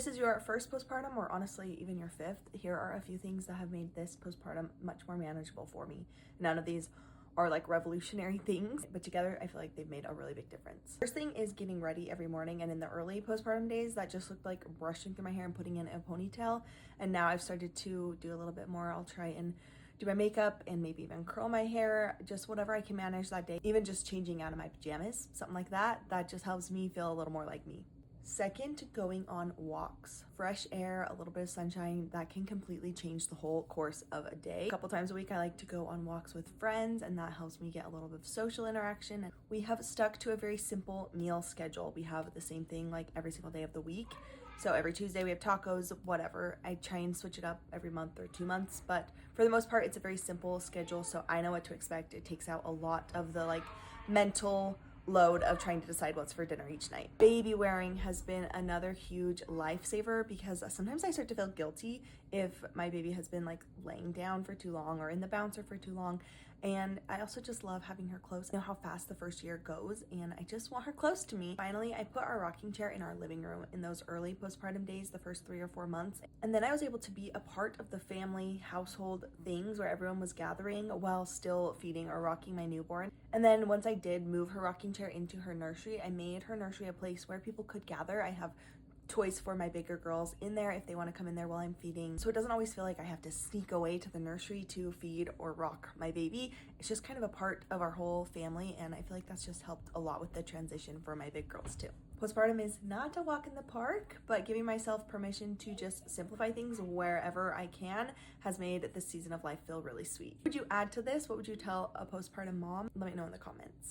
this is your first postpartum, or honestly even your fifth, here are a few things that have made this postpartum much more manageable for me. None of these are like revolutionary things, but together I feel like they've made a really big difference. First thing is getting ready every morning, and in the early postpartum days that just looked like brushing through my hair and putting in a ponytail, and now I've started to do a little bit more. I'll try and do my makeup and maybe even curl my hair, just whatever I can manage that day. Even just changing out of my pajamas, something like that, that just helps me feel a little more like me. Second, going on walks. Fresh air, a little bit of sunshine, that can completely change the whole course of a day. A couple times a week I like to go on walks with friends, and that helps me get a little bit of social interaction. We have stuck to a very simple meal schedule. We have the same thing like every single day of the week. So every Tuesday we have tacos, whatever. I try and switch it up every month or 2 months, but for the most part it's a very simple schedule, so I know what to expect. It takes out a lot of the like mental load of trying to decide what's for dinner each night. Baby wearing has been another huge lifesaver, because sometimes I start to feel guilty if my baby has been like laying down for too long or in the bouncer for too long. And I also just love having her close. I know how fast the first year goes, and I just want her close to me. Finally, I put our rocking chair in our living room in those early postpartum days, the first 3 or 4 months. And then I was able to be a part of the family household things where everyone was gathering while still feeding or rocking my newborn. And then once I did move her rocking chair into her nursery, I made her nursery a place where people could gather. I have toys for my bigger girls in there if they want to come in there while I'm feeding. So it doesn't always feel like I have to sneak away to the nursery to feed or rock my baby. It's just kind of a part of our whole family, and I feel like that's just helped a lot with the transition for my big girls too. Postpartum is not a walk in the park, but giving myself permission to just simplify things wherever I can has made this season of life feel really sweet. What would you add to this? What would you tell a postpartum mom? Let me know in the comments.